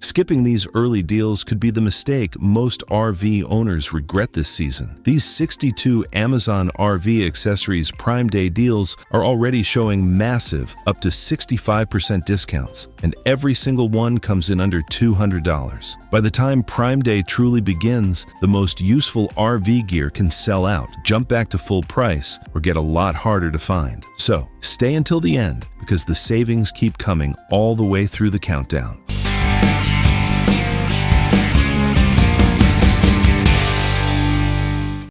Skipping these early deals could be the mistake most RV owners regret this season. These 62 Amazon RV accessories Prime Day deals are already showing massive, up to 65% discounts, and every single one comes in under $200. By the time Prime Day truly begins, the most useful RV gear can sell out, jump back to full price, or get a lot harder to find. So, stay until the end, because the savings keep coming all the way through the countdown.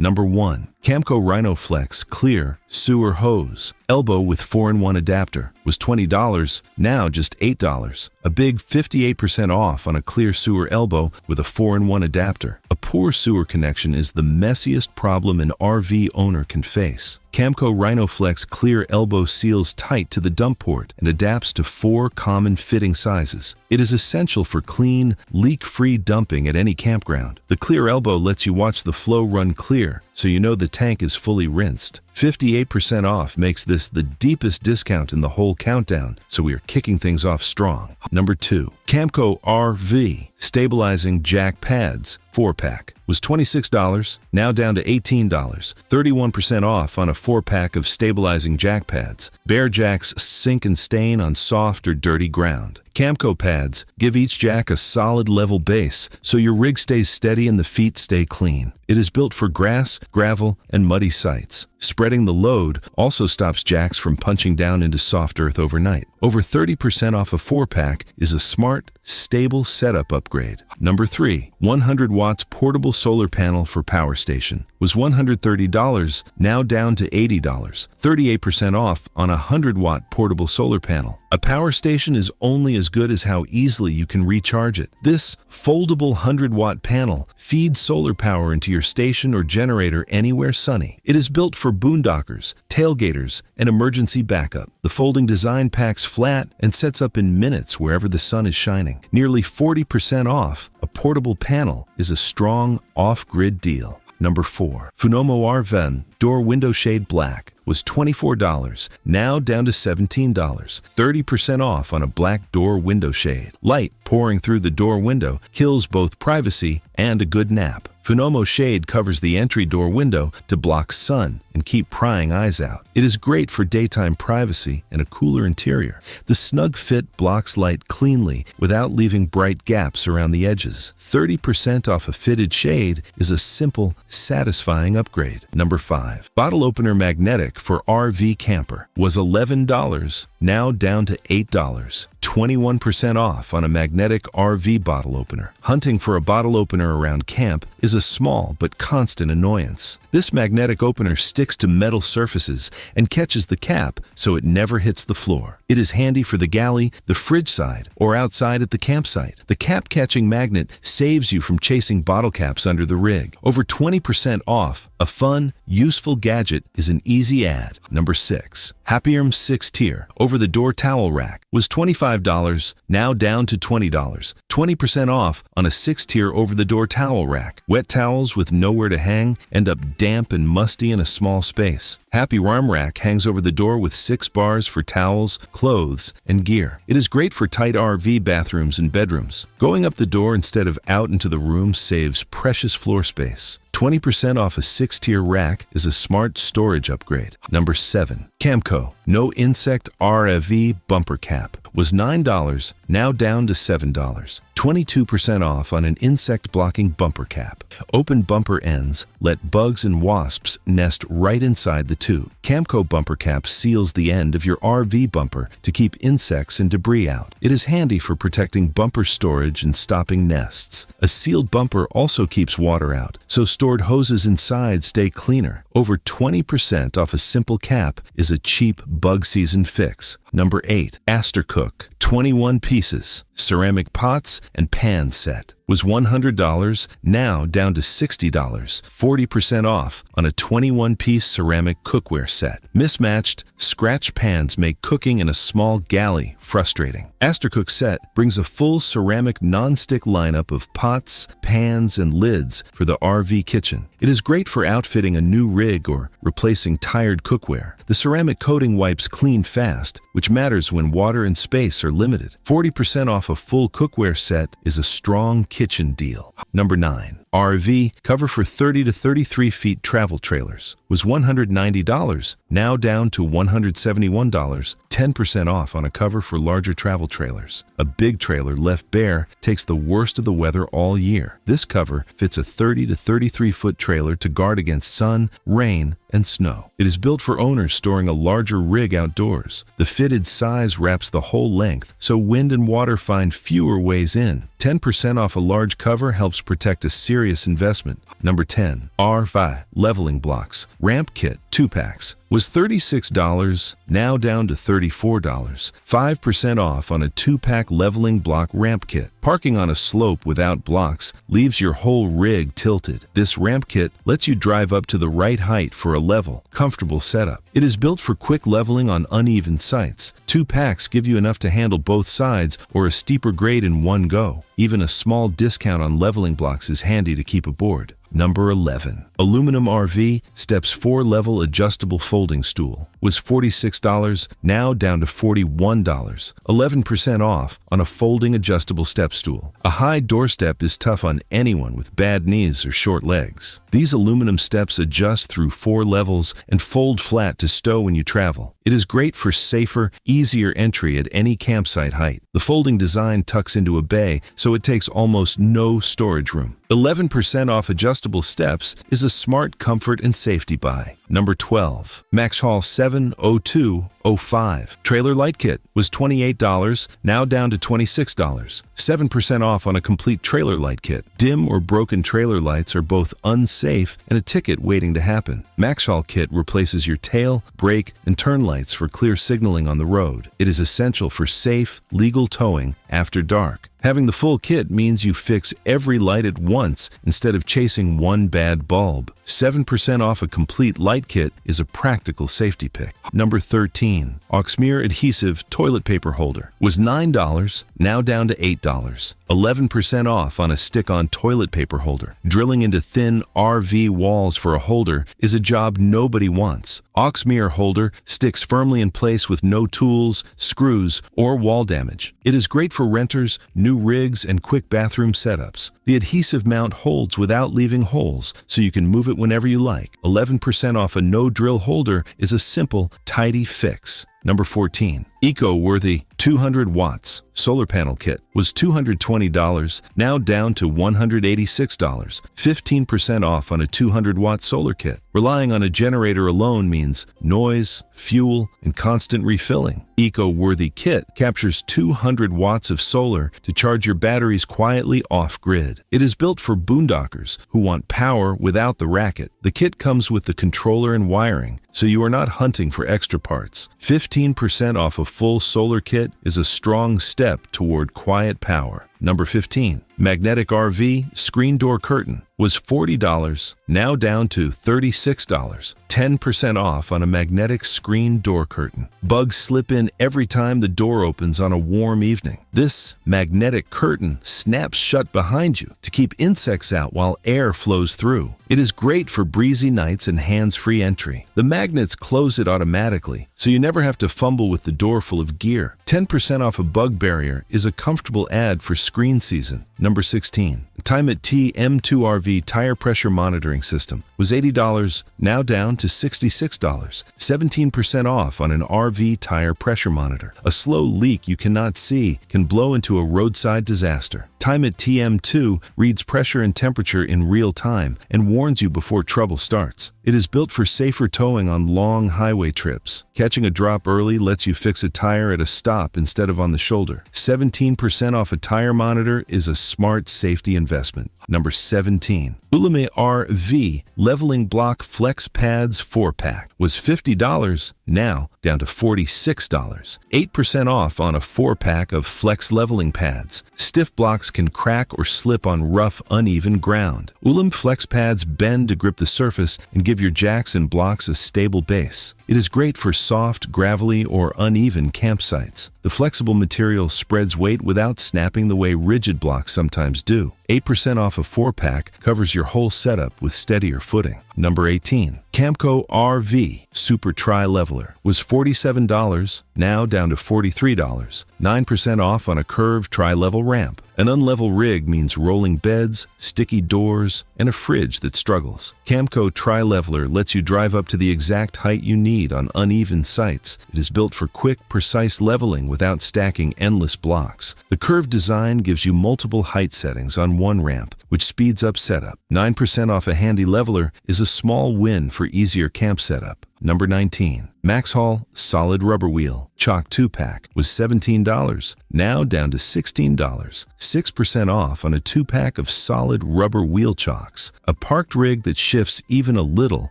Number 1. Camco RhinoFlex Clear Sewer Hose. Elbow with 4-in-1 adapter was $20, now just $8. A big 58% off on a clear sewer elbow with a 4-in-1 adapter. A poor sewer connection is the messiest problem an RV owner can face. Camco RhinoFlex Clear Elbow seals tight to the dump port and adapts to 4 common fitting sizes. It is essential for clean, leak-free dumping at any campground. The Clear Elbow lets you watch the flow run clear, so you know the tank is fully rinsed. 58% off makes this the deepest discount in the whole countdown, so we are kicking things off strong. Number 2. Camco RV Stabilizing Jack Pads 4-pack was $26, now down to $18. 31% off on a 4-pack of stabilizing jack pads. Bare jacks sink and stain on soft or dirty ground. Camco pads give each jack a solid level base, so your rig stays steady and the feet stay clean. It is built for grass, gravel, and muddy sites. Spreading the load also stops jacks from punching down into soft earth overnight. Over 30% off a 4-pack is a smart, stable setup upgrade. Number 3. 100 watts portable solar panel for power station was $130, now down to $80. 38% off on a 100-watt portable solar panel. A power station is only as good as how easily you can recharge it. This foldable 100-watt panel feeds solar power into your station or generator anywhere sunny. It is built for boondockers, tailgaters, and emergency backup. The folding design packs flat and sets up in minutes wherever the sun is shining. Nearly 40% off, a portable panel is a strong off-grid deal. Number 4. Funomo RVen Door Window Shade Black was $24, now down to $17. 30% off on a black door window shade. Light pouring through the door window kills both privacy and a good nap. Funomo Shade covers the entry door window to block sun and keep prying eyes out. It is great for daytime privacy and a cooler interior. The snug fit blocks light cleanly without leaving bright gaps around the edges. 30% off a fitted shade is a simple, satisfying upgrade. Number 5. Bottle Opener Magnetic for RV Camper was $11, now down to $8. 21% off on a magnetic RV bottle opener. Hunting for a bottle opener around camp is a small but constant annoyance. This magnetic opener sticks to metal surfaces and catches the cap so it never hits the floor. It is handy for the galley, the fridge side, or outside at the campsite. The cap-catching magnet saves you from chasing bottle caps under the rig. Over 20% off, a fun, useful gadget is an easy add. Number 6. Happierm 6-tier over-the-door towel rack was $25, now down to $20. 20% off on a 6-tier over-the-door towel rack. Wet towels with nowhere to hang end up damp and musty in a small space. Happierm rack hangs over the door with 6 bars for towels, clothes, and gear. It is great for tight RV bathrooms and bedrooms. Going up the door instead of out into the room saves precious floor space. 20% off a 6-tier rack is a smart storage upgrade. Number 7. Camco No Insect RVe Bumper Cap was $9, now down to $7. 22% off on an insect-blocking bumper cap. Open bumper ends let bugs and wasps nest right inside the tube. Camco bumper cap seals the end of your RV bumper to keep insects and debris out. It is handy for protecting bumper storage and stopping nests. A sealed bumper also keeps water out, so stored hoses inside stay cleaner. Over 20% off a simple cap is a cheap bug season fix. Number 8. Aster Cook 21 pieces ceramic pots and pan set was $100, now down to $60, 40% off on a 21-piece ceramic cookware set. Mismatched, scratched pans make cooking in a small galley frustrating. Astercook set brings a full ceramic non-stick lineup of pots, pans, and lids for the RV kitchen. It is great for outfitting a new rig or replacing tired cookware. The ceramic coating wipes clean fast, which matters when water and space are limited. 40% off a full cookware set is a strong kitchen deal. Number 9. RV cover for 30 to 33 feet travel trailers was $190, now down to $171, 10% off on a cover for larger travel trailers. A big trailer left bare takes the worst of the weather all year. This cover fits a 30 to 33 foot trailer to guard against sun, rain, and snow. It is built for owners storing a larger rig outdoors. The fitted size wraps the whole length, so wind and water find fewer ways in. 10% off a large cover helps protect a serious investment. Number 10. RV leveling blocks ramp kit 2-packs was $36, now down to $34, 5% off on a 2-pack leveling block ramp kit. Parking on a slope without blocks leaves your whole rig tilted. This ramp kit lets you drive up to the right height for a level, comfortable setup. It is built for quick leveling on uneven sites. 2 packs give you enough to handle both sides or a steeper grade in one go. Even a small discount on leveling blocks is handy to keep aboard. Number 11. Aluminum RV Steps 4-level adjustable folding stool was $46, now down to $41, 11% off on a folding adjustable step stool. A high doorstep is tough on anyone with bad knees or short legs. These aluminum steps adjust through 4 levels and fold flat to stow when you travel. It is great for safer, easier entry at any campsite height. The folding design tucks into a bay, so it takes almost no storage room. 11% off adjustable steps is a smart comfort and safety buy. Number 12. Max Haul 70205 Trailer Light Kit was $28, now down to $26, 7% off on a complete trailer light kit. Dim or broken trailer lights are both unsafe and a ticket waiting to happen. Max Haul Kit replaces your tail, brake, and turn lights for clear signaling on the road. It is essential for safe, legal towing after dark. Having the full kit means you fix every light at once instead of chasing one bad bulb. 7% off a complete light kit is a practical safety pick. Number 13. Oxmere Adhesive Toilet Paper Holder was $9, now down to $8. 11% off on a stick-on toilet paper holder. Drilling into thin RV walls for a holder is a job nobody wants. Oxmere holder sticks firmly in place with no tools, screws, or wall damage. It is great for renters, new rigs, and quick bathroom setups. The adhesive mount holds without leaving holes, so you can move it whenever you like. 11% off a no-drill holder is a simple, tidy fix. Number 14. Eco-worthy 200 watts solar panel kit was $220, now down to $186, 15% off on a 200-watt solar kit. Relying on a generator alone means noise, fuel, and constant refilling. Eco-worthy kit captures 200 watts of solar to charge your batteries quietly off-grid. It is built for boondockers who want power without the racket. The kit comes with the controller and wiring, so you are not hunting for extra parts. 15% off a full solar kit is a strong step toward quiet power. Number 15. Magnetic RV Screen Door Curtain was $40, now down to $36, 10% off on a magnetic screen door curtain. Bugs slip in every time the door opens on a warm evening. This magnetic curtain snaps shut behind you to keep insects out while air flows through. It is great for breezy nights and hands-free entry. The magnets close it automatically, so you never have to fumble with the door full of gear. 10% off a bug barrier is a comfortable ad for screen season. Number 16. Time at T M2RV Tire Pressure Monitoring System was $80, now down to $66, 17% off on an RV tire pressure monitor. A slow leak you cannot see can blow into a roadside disaster. Time at TM2 reads pressure and temperature in real time and warns you before trouble starts. It is built for safer towing on long highway trips. Catching a drop early lets you fix a tire at a stop instead of on the shoulder. 17% off a tire monitor is a smart safety investment. Number 17. Ulame RV Leveling Block Flex Pads 4-pack was $50, now down to $46. 8% off on a 4-pack of Flex leveling pads. Stiff blocks can crack or slip on rough, uneven ground. Ulam Flex pads bend to grip the surface and give your jacks and blocks a stable base. It is great for soft, gravelly, or uneven campsites. The flexible material spreads weight without snapping the way rigid blocks sometimes do. 8% off a 4-pack covers your whole setup with steadier footing. Number 18. Camco RV Super Tri-Leveler was $47, now down to $43. 9% off on a curved tri-level ramp. An unlevel rig means rolling beds, sticky doors, and a fridge that struggles. Camco Tri-Leveler lets you drive up to the exact height you need on uneven sites. It is built for quick, precise leveling without stacking endless blocks. The curved design gives you multiple height settings on one ramp, which speeds up setup. 9% off a handy leveler is a small win for easier camp setup. Number 19. Maxhaul Solid Rubber Wheel Chalk 2-pack was $17, now down to $16. 6% off on a 2-pack of solid rubber wheel chocks. A parked rig that shifts even a little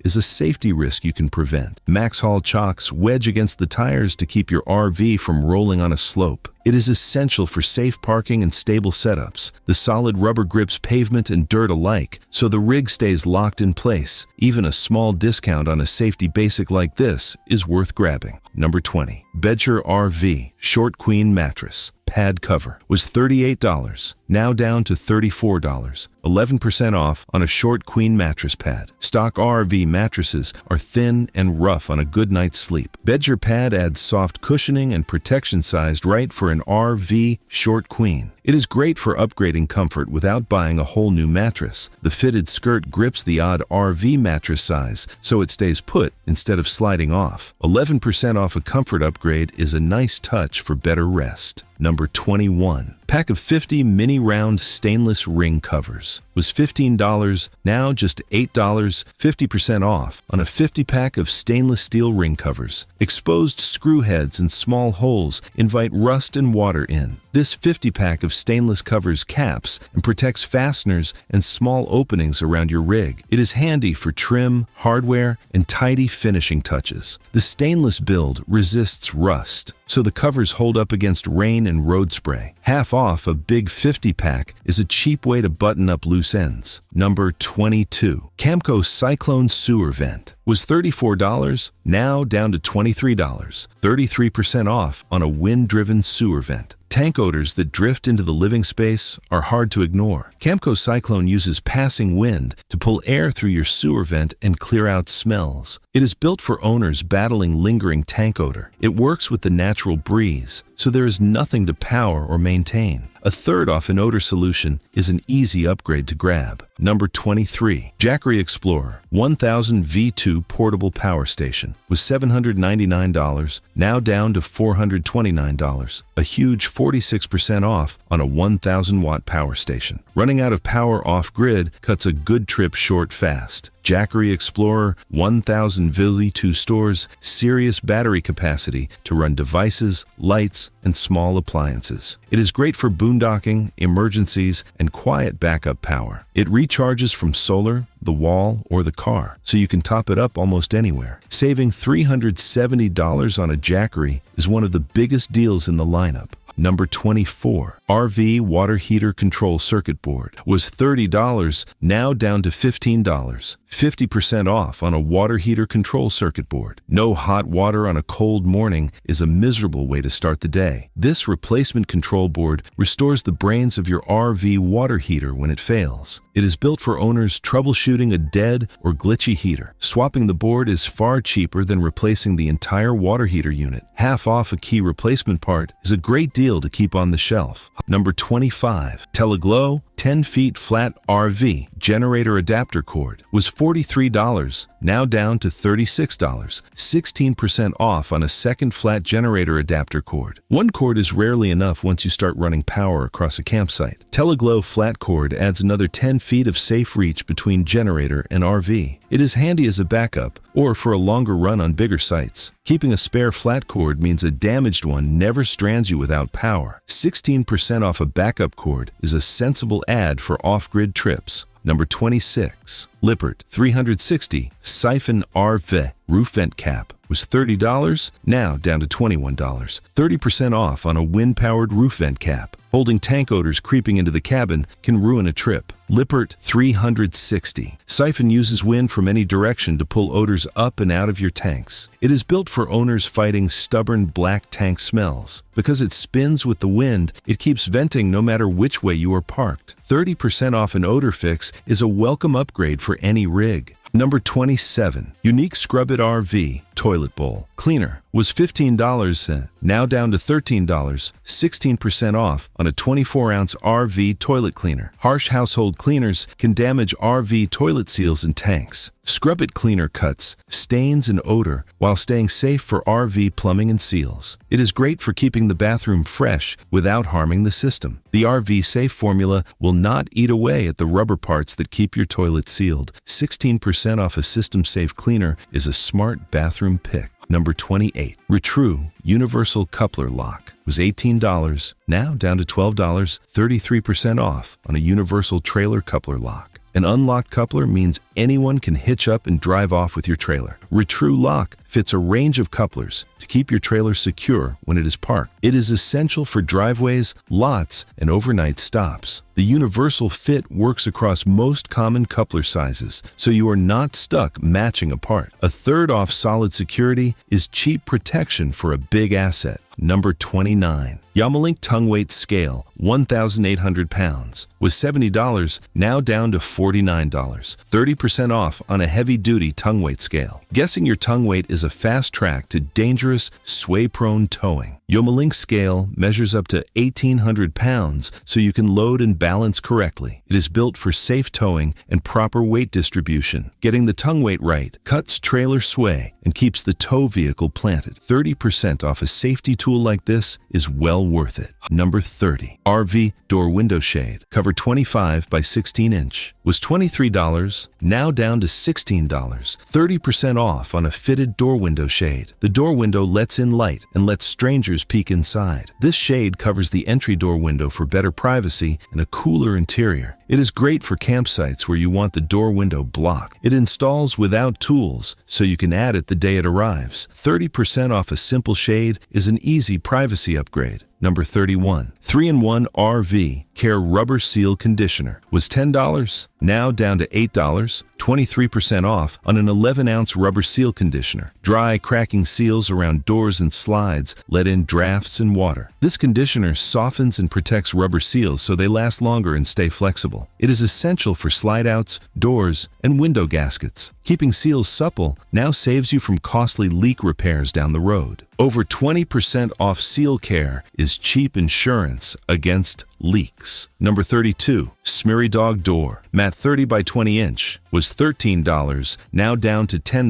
is a safety risk you can prevent. Maxhaul chocks wedge against the tires to keep your RV from rolling on a slope. It is essential for safe parking and stable setups. The solid rubber grips pavement and dirt alike, so the rig stays locked in place. Even a small discount on a safety basic like this is worth grabbing. Number 20. Bedshire RV Short Queen Mattress Pad Cover was $38, now down to $34. 11% off on a short queen mattress pad. Stock RV mattresses are thin and rough on a good night's sleep. Bedshire pad adds soft cushioning and protection sized right for an RV short queen. It is great for upgrading comfort without buying a whole new mattress. The fitted skirt grips the odd RV mattress size, so it stays put instead of sliding off. 11% off a comfort upgrade is a nice touch for better rest. Number 21. Pack of 50 mini round stainless ring covers was $15, now just $8. 50% off on a 50-pack of stainless steel ring covers. Exposed screw heads and small holes invite rust and water in. This 50-pack of stainless covers caps and protects fasteners and small openings around your rig. It is handy for trim, hardware, and tidy finishing touches. The stainless build resists rust, so the covers hold up against rain and road spray. Half off a big 50-pack is a cheap way to button up loose ends. Number 22. Camco Cyclone Sewer Vent was $34, now down to $23. 33% off on a wind-driven sewer vent. Tank odors that drift into the living space are hard to ignore. Camco Cyclone uses passing wind to pull air through your sewer vent and clear out smells. It is built for owners battling lingering tank odor. It works with the natural breeze, so there is nothing to power or maintain. A third off an odor solution is an easy upgrade to grab. Number 23. Jackery Explorer 1000 V2 Portable Power Station was $799, now down to $429. A huge 46% off on a 1000-watt power station. Running out of power off-grid cuts a good trip short fast. Jackery Explorer 1000 V2 stores serious battery capacity to run devices, lights, and small appliances. It is great for boondocking, emergencies, and quiet backup power. It recharges from solar, the wall, or the car, so you can top it up almost anywhere. Saving $370 on a Jackery is one of the biggest deals in the lineup. Number 24. RV Water Heater Control Circuit Board was $30, now down to $15. 50% off on a water heater control circuit board. No hot water on a cold morning is a miserable way to start the day. This replacement control board restores the brains of your RV water heater when it fails. It is built for owners troubleshooting a dead or glitchy heater. Swapping the board is far cheaper than replacing the entire water heater unit. Half off a key replacement part is a great deal to keep on the shelf. Number 25. Teleglow 10 feet flat RV generator adapter cord was $43, now down to $36. 16% off on a second flat generator adapter cord. One cord is rarely enough once you start running power across a campsite. Teleglow flat cord adds another 10 feet of safe reach between generator and RV. It is handy as a backup or for a longer run on bigger sites. Keeping a spare flat cord means a damaged one never strands you without power. 16% off a backup cord is a sensible add for off-grid trips. Number 26. Lippert 360 Siphon RV Roof Vent Cap was $30, now down to $21. 30% off on a wind-powered roof vent cap. Holding tank odors creeping into the cabin can ruin a trip. Lippert 360 Siphon uses wind from any direction to pull odors up and out of your tanks. It is built for owners fighting stubborn black tank smells. Because it spins with the wind, it keeps venting no matter which way you are parked. 30% off an odor fix is a welcome upgrade for any rig. Number 27. Unique Scrub It RV Toilet Bowl Cleaner was $15, now down to $13, 16% off on a 24-ounce RV toilet cleaner. Harsh household cleaners can damage RV toilet seals and tanks. Scrub It Cleaner cuts stains and odor while staying safe for RV plumbing and seals. It is great for keeping the bathroom fresh without harming the system. The RV Safe formula will not eat away at the rubber parts that keep your toilet sealed. 16% off a system-safe cleaner is a smart bathroom pick. Number 28. Retrue Universal Coupler Lock was $18, now down to $12, 33% off on a universal trailer coupler lock. An unlocked coupler means anyone can hitch up and drive off with your trailer. Retrue Lock fits a range of couplers to keep your trailer secure when it is parked. It is essential for driveways, lots, and overnight stops. The universal fit works across most common coupler sizes, so you are not stuck matching a part. A third off solid security is cheap protection for a big asset. Number 29. Yamalink Tongue Weight Scale, 1,800 pounds, was $70, now down to $49. 30% off on a heavy-duty tongue weight scale. Guessing your tongue weight is a fast track to dangerous, sway-prone towing. Yamalink scale measures up to 1,800 pounds so you can load and balance correctly. It is built for safe towing and proper weight distribution. Getting the tongue weight right cuts trailer sway and keeps the tow vehicle planted. 30% off a safety tool like this is well worth it. Number 30. RV Door Window Shade. Cover 25 by 16 inch. Was $23, now down to $16. 30% off on a fitted door window shade. The door window lets in light and lets strangers peek inside. This shade covers the entry door window for better privacy and a cooler interior. It is great for campsites where you want the door window blocked. It installs without tools, so you can add it the day it arrives. 30% off a simple shade is an easy privacy upgrade. Number 31. 3-in-1 RV Care Rubber Seal Conditioner was $10, now down to $8, 23% off on an 11-ounce rubber seal conditioner. Dry, cracking seals around doors and slides let in drafts and water. This conditioner softens and protects rubber seals so they last longer and stay flexible. It is essential for slide-outs, doors, and window gaskets. Keeping seals supple now saves you from costly leak repairs down the road. Over 20% off seal care is cheap insurance against leaks. Number 32. Smeary Dog Door. Mat 30 by 20 inch was $13, now down to $10,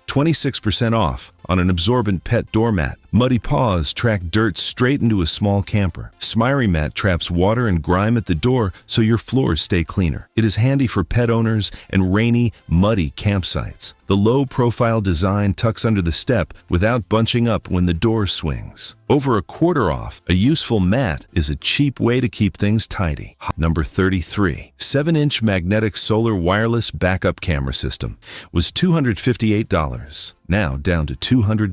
26% off on an absorbent pet doormat. Muddy Paws track dirt straight into a small camper. Smeary Mat traps water and grime at the door so your floors stay cleaner. It is handy for pet owners and rainy, muddy campsites. The low-profile design tucks under the step without bunching up when the door swings. Over a quarter off, a useful mat is a cheap way to keep things tidy. Number 33. 7-inch magnetic solar wireless backup camera system was $258, now down to $200,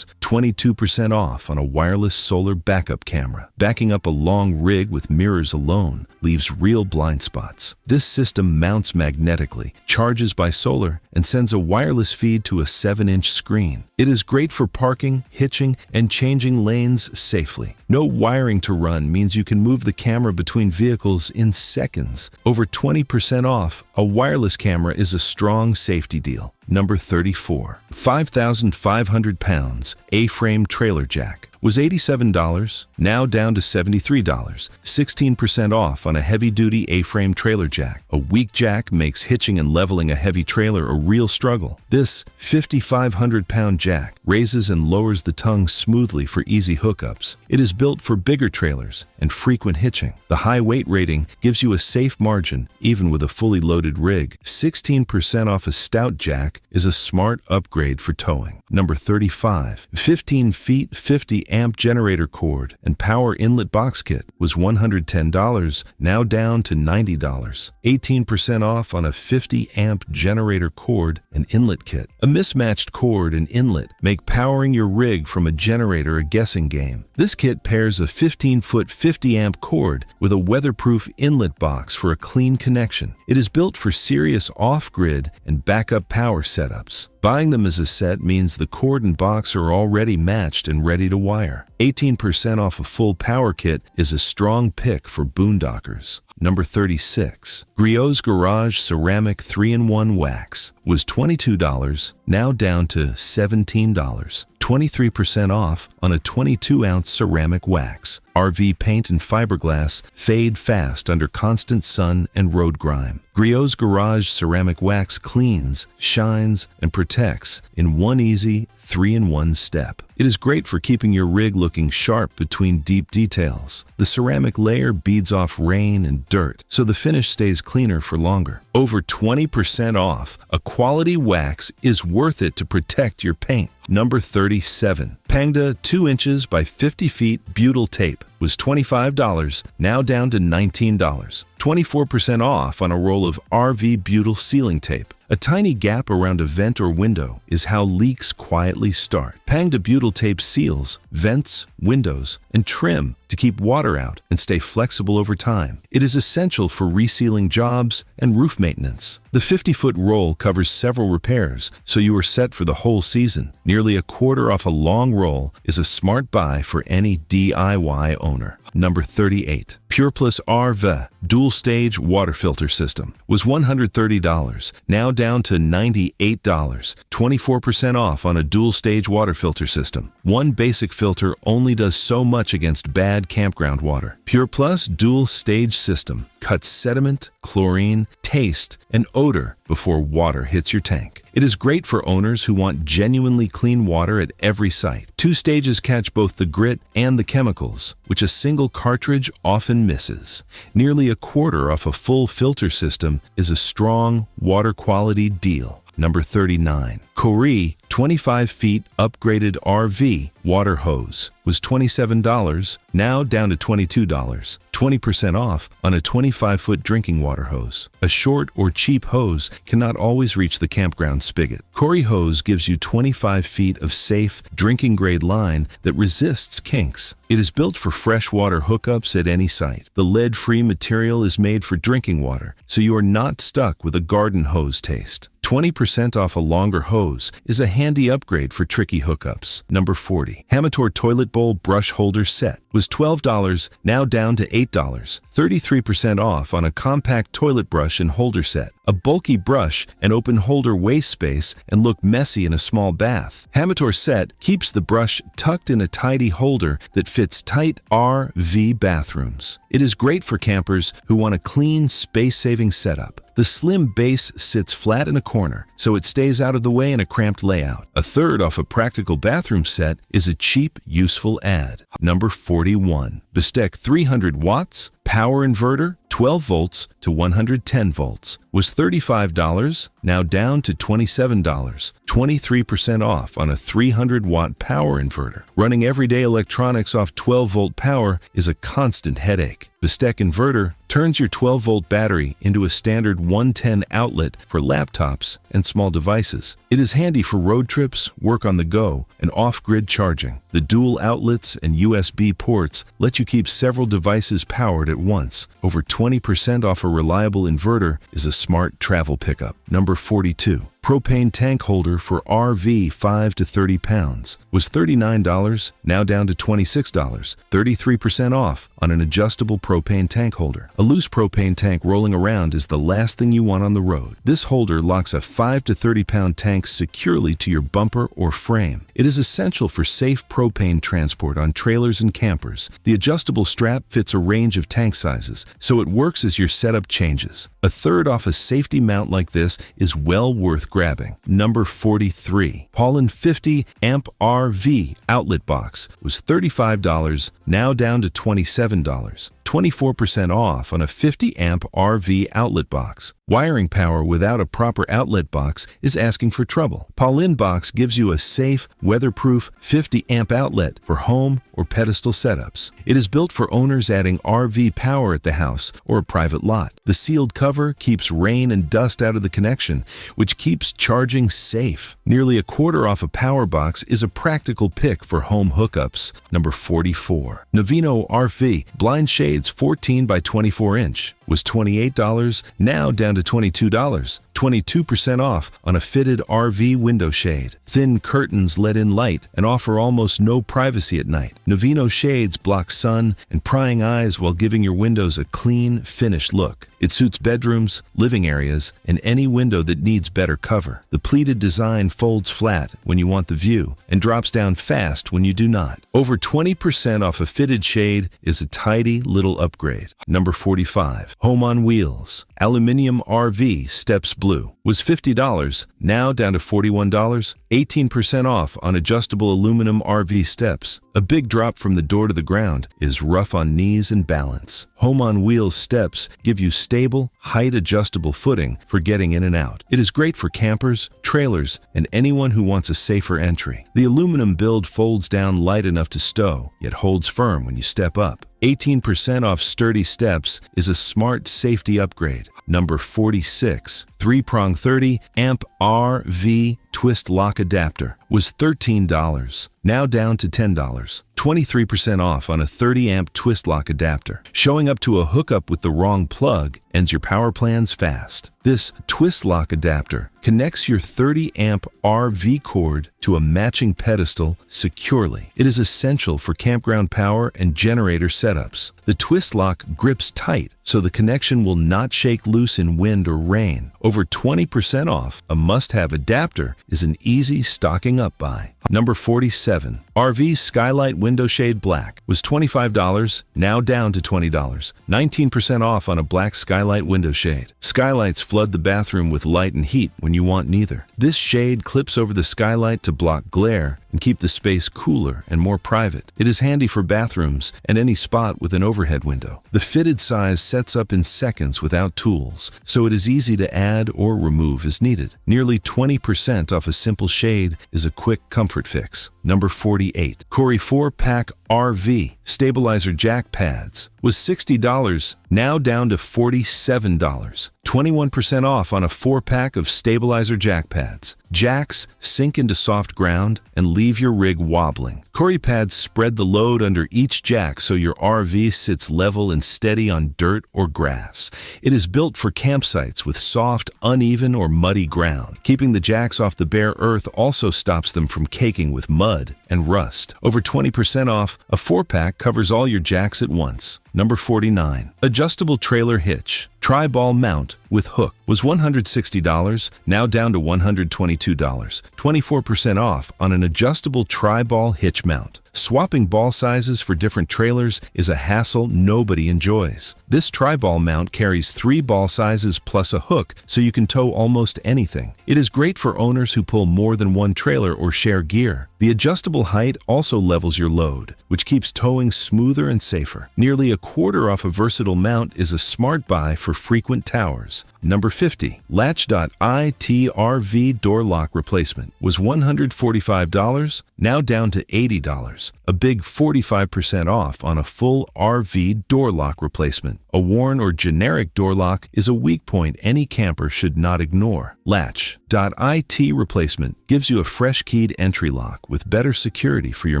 22% off on a wireless solar backup camera. Backing up a long rig with mirrors alone leaves real blind spots. This system mounts magnetically, charges by solar, and sends a wireless feed to a 7-inch screen. It is great for parking, hitching, and changing lanes safely. No wiring to run means you can move the camera between vehicles in seconds. Over 20% off, a wireless camera is a strong safety deal. Number 34. 5,500 pounds A-frame trailer jack was $87, now down to $73, 16% off on a heavy-duty A-frame trailer jack. A weak jack makes hitching and leveling a heavy trailer a real struggle. This 5,500-pound jack raises and lowers the tongue smoothly for easy hookups. It is built for bigger trailers and frequent hitching. The high weight rating gives you a safe margin even with a fully loaded rig. 16% off a stout jack is a smart upgrade for towing. Number 35. 15 feet 50 amp generator cord and power inlet box kit was $110, now down to $90. 18% off on a 50 amp generator cord and inlet kit. A mismatched cord and inlet make powering your rig from a generator a guessing game. This kit pairs a 15-foot 50 amp cord with a weatherproof inlet box for a clean connection. It is built for serious off-grid and backup power setups. Buying them as a set means the cord and box are already matched and ready to wire. 18% off a full power kit is a strong pick for boondockers. Number 36. Griot's Garage Ceramic 3-in-1 Wax was $22, now down to $17. 23% off on a 22-ounce ceramic wax. RV paint and fiberglass fade fast under constant sun and road grime. Griot's Garage Ceramic Wax cleans, shines, and protects in one easy 3-in-1 step. It is great for keeping your rig looking sharp between deep details. The ceramic layer beads off rain and dirt, so the finish stays cleaner for longer. Over 20% off, a quality wax is worth it to protect your paint. Number 37. Pangda 2 inches by 50 feet butyl tape was $25, now down to $19. 24% off on a roll of RV butyl sealing tape. A tiny gap around a vent or window is how leaks quietly start. Pangda butyl tape seals vents, windows, and trim to keep water out and stay flexible over time. It is essential for resealing jobs and roof maintenance. The 50-foot roll covers several repairs, so you are set for the whole season. Nearly a quarter off a long roll is a smart buy for any DIY owner. Number 38. PurePlus RV Dual Stage Water Filter System was $130, now down to $98. 24% off on a dual stage water filter system. One basic filter only does so much against bad campground water. PurePlus Dual Stage System cuts sediment, chlorine, taste, and odor before water hits your tank. It is great for owners who want genuinely clean water at every site. 2 stages catch both the grit and the chemicals, which a single cartridge often misses. Nearly a quarter off a full filter system is a strong water quality deal. Number 39. Corrie 25 feet upgraded RV water hose was $27, now down to $22. 20% off on a 25-foot drinking water hose. A short or cheap hose cannot always reach the campground spigot. Corrie hose gives you 25 feet of safe, drinking-grade line that resists kinks. It is built for freshwater hookups at any site. The lead-free material is made for drinking water, so you are not stuck with a garden hose taste. 20% off a longer hose is a handy upgrade for tricky hookups. Number 40. Hamator Toilet Bowl Brush Holder Set was $12, now down to $8. 33% off on a compact toilet brush and holder set. A bulky brush and open holder waste space and look messy in a small bath. Hamator Set keeps the brush tucked in a tidy holder that fits tight RV bathrooms. It is great for campers who want a clean, space-saving setup. The slim base sits flat in a corner, so it stays out of the way in a cramped layout. A third off a practical bathroom set is a cheap, useful add. Number 41. Bestek 300 watts, power inverter, 12 volts to 110 volts, was $35, now down to $27. 23% off on a 300-watt power inverter. Running everyday electronics off 12-volt power is a constant headache. Bestek inverter turns your 12-volt battery into a standard 110 outlet for laptops and small devices. It is handy for road trips, work on the go, and off-grid charging. The dual outlets and USB ports let you keep several devices powered at once. Over 20% off a reliable inverter is a smart travel pickup. Number 42. Propane tank holder for RV 5 to 30 pounds was $39, now down to $26. 33% off on an adjustable propane tank holder. A loose propane tank rolling around is the last thing you want on the road. This holder locks a 5 to 30 pound tank securely to your bumper or frame. It is essential for safe propane transport on trailers and campers. The adjustable strap fits a range of tank sizes, so it works as your setup changes. A third off a safety mount like this is well worth grabbing. Number 43. Paulin 50 amp RV outlet box was $35, now down to $27. 24% off on a 50-amp RV outlet box. Wiring power without a proper outlet box is asking for trouble. Pauline Box gives you a safe, weatherproof 50-amp outlet for home or pedestal setups. It is built for owners adding RV power at the house or a private lot. The sealed cover keeps rain and dust out of the connection, which keeps charging safe. Nearly a quarter off a power box is a practical pick for home hookups. Number 44. Navino RV blind shades 14 by 24 inch was $28, now down to $22. 22% off on a fitted RV window shade. Thin curtains let in light and offer almost no privacy at night. Navino shades block sun and prying eyes while giving your windows a clean, finished look. It suits bedrooms, living areas, and any window that needs better cover. The pleated design folds flat when you want the view and drops down fast when you do not. Over 20% off a fitted shade is a tidy little upgrade. Number 45. Home on Wheels. Aluminium RV Steps Blue was $50, now down to $41. 18% off on adjustable aluminum RV steps. A big drop from the door to the ground is rough on knees and balance. Home on Wheels steps give you stable, height-adjustable footing for getting in and out. It is great for campers, trailers, and anyone who wants a safer entry. The aluminum build folds down light enough to stow, yet holds firm when you step up. 18% off sturdy steps is a smart safety upgrade. Number 46. 3-prong 30-amp RV twist lock adapter was $13, now down to $10. 23% off on a 30-amp twist lock adapter. Showing up to a hookup with the wrong plug ends your power plans fast. This twist lock adapter connects your 30-amp RV cord to a matching pedestal securely. It is essential for campground power and generator setups. The twist lock grips tight, so the connection will not shake loose in wind or rain. Over 20% off, a must-have adapter is an easy stocking up buy. Number 47. RV Skylight Window Shade Black was $25, now down to $20. 19% off on a black skylight window shade. Skylights flood the bathroom with light and heat when you want neither. This shade clips over the skylight to block glare and keep the space cooler and more private. It is handy for bathrooms and any spot with an overhead window. The fitted size sets up in seconds without tools, so it is easy to add or remove as needed. Nearly 20% off a simple shade is a quick comfort fix. Number 48. Corey 4-pack RV stabilizer jack pads was $60, now down to $47. 21% off on a 4-pack of stabilizer jack pads. Jacks sink into soft ground and leave your rig wobbling. Corey pads spread the load under each jack so your RV sits level and steady on dirt or grass. It is built for campsites with soft, uneven, or muddy ground. Keeping the jacks off the bare earth also stops them from caking with mud and rust. Over 20% off, a 4-pack covers all your jacks at once. Number 49. Adjustable trailer hitch. Tri-ball mount with hook was $160, now down to $122. 24% off on an adjustable tri-ball hitch mount. Swapping ball sizes for different trailers is a hassle nobody enjoys. This tri-ball mount carries 3 ball sizes plus a hook, so you can tow almost anything. It is great for owners who pull more than one trailer or share gear. The adjustable height also levels your load, which keeps towing smoother and safer. Nearly a quarter off a versatile mount is a smart buy for frequent towers. Number 50. Latch.it RV door lock replacement was $145, now down to $80. A big 45% off on a full RV door lock replacement. A worn or generic door lock is a weak point any camper should not ignore. Latch.it replacement gives you a fresh-keyed entry lock with better security for your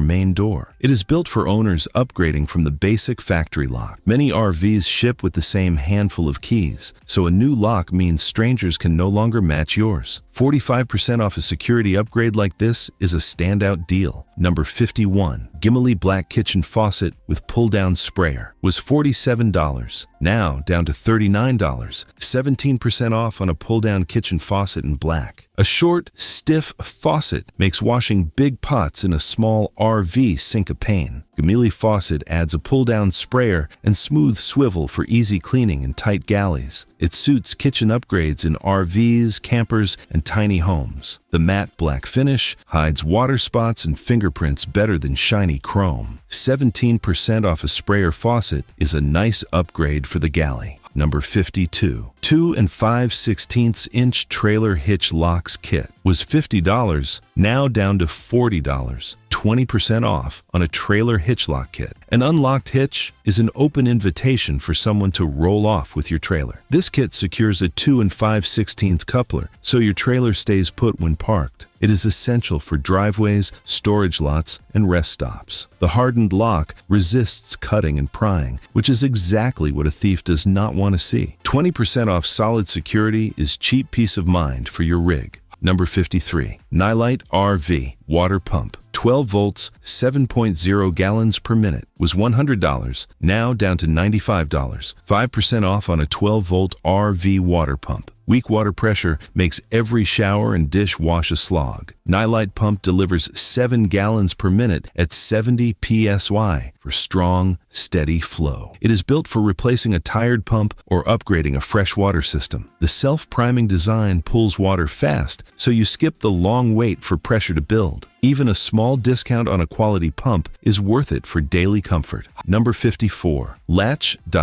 main door. It is built for owners upgrading from the basic factory lock. Many RVs ship with the same handful of keys, so a new lock means strangers can no longer match yours. 45% off a security upgrade like this is a standout deal. Number 51. Gimli Black Kitchen Faucet with pull-down sprayer was $47, now down to $39, 17% off on a pull-down kitchen faucet in black. A short, stiff faucet makes washing big pots in a small RV sink a pain. Galley faucet adds a pull-down sprayer and smooth swivel for easy cleaning in tight galleys. It suits kitchen upgrades in RVs, campers, and tiny homes. The matte black finish hides water spots and fingerprints better than shiny chrome. 17% off a sprayer faucet is a nice upgrade for the galley. Number 52. 2 5/16" trailer hitch locks kit was $50, now down to $40. 20% off on a trailer hitch lock kit. An unlocked hitch is an open invitation for someone to roll off with your trailer. This kit secures a 2 5/16" coupler so your trailer stays put when parked. It is essential for driveways, storage lots, and rest stops. The hardened lock resists cutting and prying, which is exactly what a thief does not want to see. 20% off solid security is cheap peace of mind for your rig. Number 53. Nylite RV water pump. 12 volts, 7.0 gallons per minute was $100, now down to $95. 5% off on a 12-volt RV water pump. Weak water pressure makes every shower and dish wash a slog. Nylite pump delivers 7 gallons per minute at 70 psi for strong, steady flow. It is built for replacing a tired pump or upgrading a fresh water system. The self-priming design pulls water fast, so you skip the long wait for pressure to build. Even a small discount on a quality pump is worth it for daily comfort. Number 54. Latch.itrv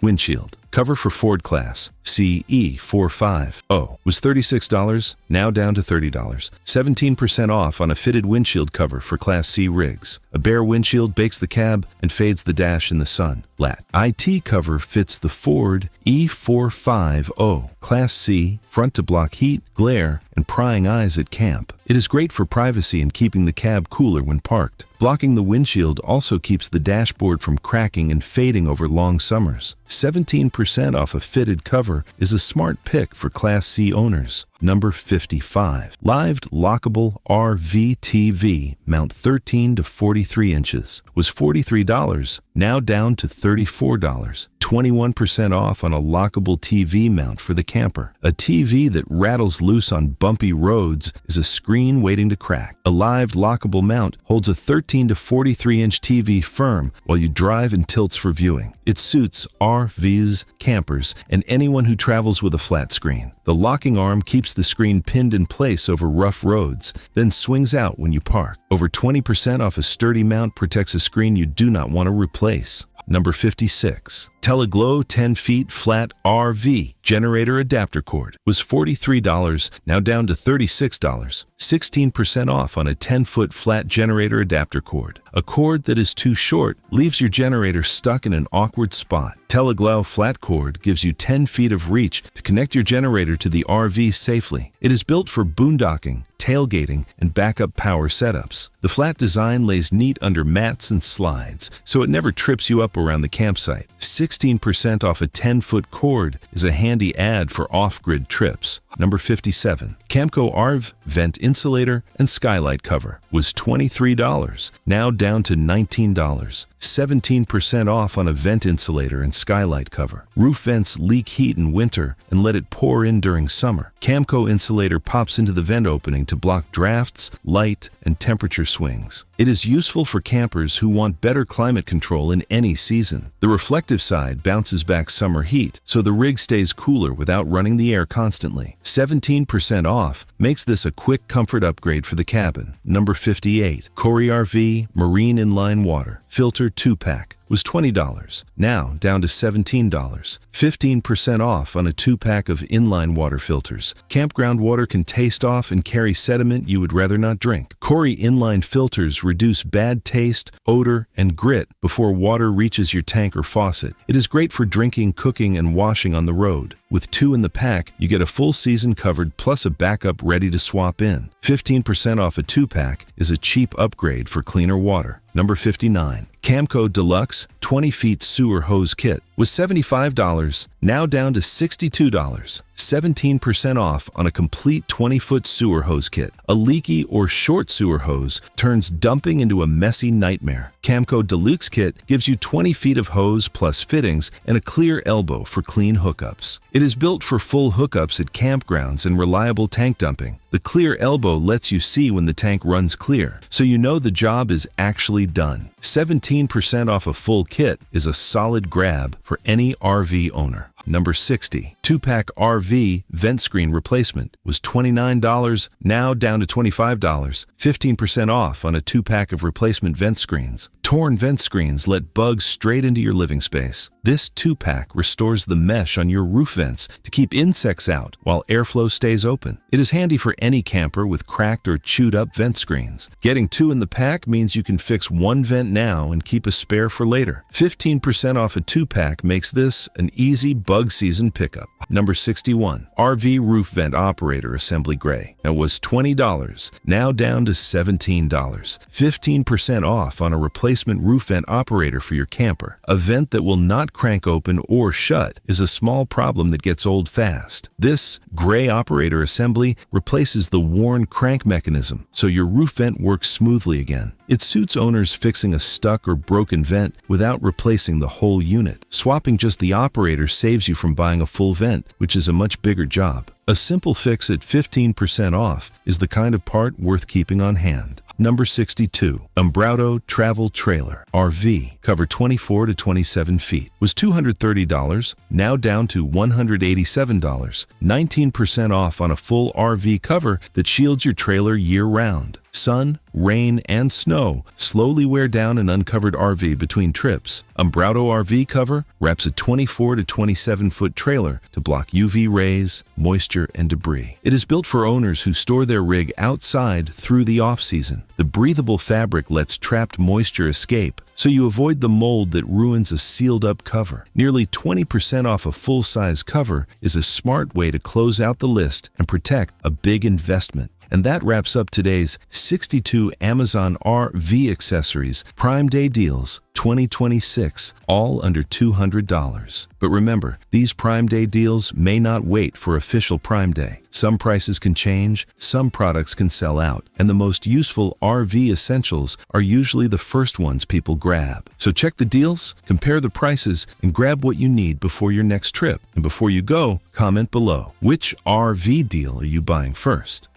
windshield cover for Ford Class CE450 was $36, now down to $30. 17% off on a fitted windshield cover for Class C rigs. A bare windshield bakes the cab and fades the dash in the sun. Lat IT cover fits the Ford E450 Class C front to block heat, glare, and prying eyes at camp. It is great for privacy and keeping the cab cooler when parked. Blocking the windshield also keeps the dashboard from cracking and fading over long summers. 17% off a fitted cover is a smart pick for Class C owners. Number 55. Lived lockable RV TV mount 13 to 43 inches was $43, now down to $34. 21% off on a lockable TV mount for the camper. A TV that rattles loose on bumpy roads is a screen waiting to crack. A lived lockable mount holds a 13 to 43-inch TV firm while you drive and tilts for viewing. It suits RVs, campers, and anyone who travels with a flat screen. The locking arm keeps the screen pinned in place over rough roads, then swings out when you park. Over 20% off a sturdy mount protects a screen you do not want to replace. Number 56. Teleglow 10 feet flat RV generator adapter cord was $43, now down to $36. 16% off on a 10-foot flat generator adapter cord. A cord that is too short leaves your generator stuck in an awkward spot. Teleglow flat cord gives you 10 feet of reach to connect your generator to the RV safely. It is built for boondocking, tailgating, and backup power setups. The flat design lays neat under mats and slides, so it never trips you up around the campsite. 16% off a 10-foot cord is a handy add for off-grid trips. Number 57. Camco RV vent insulator and skylight cover was $23, now down to $19. 17% off on a vent insulator and skylight cover. Roof vents leak heat in winter and let it pour in during summer. Camco insulator pops into the vent opening to block drafts, light, and temperature swings. It is useful for campers who want better climate control in any season. The reflective side bounces back summer heat, so the rig stays cooler without running the air constantly. 17% off makes this a quick comfort upgrade for the cabin. Number 58. Corey RV Marine Inline Water Filter 2-pack was $20, now down to $17. 15% off on a 2-pack of inline water filters. Campground water can taste off and carry sediment you would rather not drink. Corey inline filters reduce bad taste, odor, and grit before water reaches your tank or faucet. It is great for drinking, cooking, and washing on the road. With 2 in the pack, you get a full season covered plus a backup ready to swap in. 15% off a 2-pack is a cheap upgrade for cleaner water. Number 59. Camco Deluxe 20 feet sewer hose kit was $75, now down to $62. 17% off on a complete 20-foot sewer hose kit. A leaky or short sewer hose turns dumping into a messy nightmare. Camco Deluxe Kit gives you 20 feet of hose plus fittings and a clear elbow for clean hookups. It is built for full hookups at campgrounds and reliable tank dumping. The clear elbow lets you see when the tank runs clear, so you know the job is actually done. 17% off a full kit is a solid grab for any RV owner. Number 60. 2-pack RV vent screen replacement was $29, now down to $25. 15% off on a 2-pack of replacement vent screens. Torn vent screens let bugs straight into your living space. This 2-pack restores the mesh on your roof vents to keep insects out while airflow stays open. It is handy for any camper with cracked or chewed up vent screens. Getting 2 in the pack means you can fix 1 vent now and keep a spare for later. 15% off a 2-pack makes this an easy bug season pickup. Number 61. RV roof vent operator assembly gray. That was $20, now down to $17. 15% off on a replacement roof vent operator for your camper. A vent that will not crank open or shut is a small problem that gets old fast. This gray operator assembly replaces the worn crank mechanism, so your roof vent works smoothly again. It suits owners fixing a stuck or broken vent without replacing the whole unit. Swapping just the operator saves you from buying a full vent, which is a much bigger job. A simple fix at 15% off is the kind of part worth keeping on hand. Number 62. Umbrado Travel Trailer RV. Cover 24 to 27 feet. Was $230, now down to $187. 19% off on a full RV cover that shields your trailer year-round. Sun, rain, and snow slowly wear down an uncovered RV between trips. Umbrado RV cover wraps a 24 to 27 foot trailer to block UV rays, moisture, and debris. It is built for owners who store their rig outside through the off-season. The breathable fabric lets trapped moisture escape, so you avoid the mold that ruins a sealed-up cover. Nearly 20% off a full-size cover is a smart way to close out the list and protect a big investment. And that wraps up today's 62 Amazon RV accessories Prime Day deals 2026, all under $200. But remember, these Prime Day deals may not wait for official Prime Day. Some prices can change, some products can sell out, and the most useful RV essentials are usually the first ones people grab. So check the deals, compare the prices, and grab what you need before your next trip. And before you go, comment below. Which RV deal are you buying first?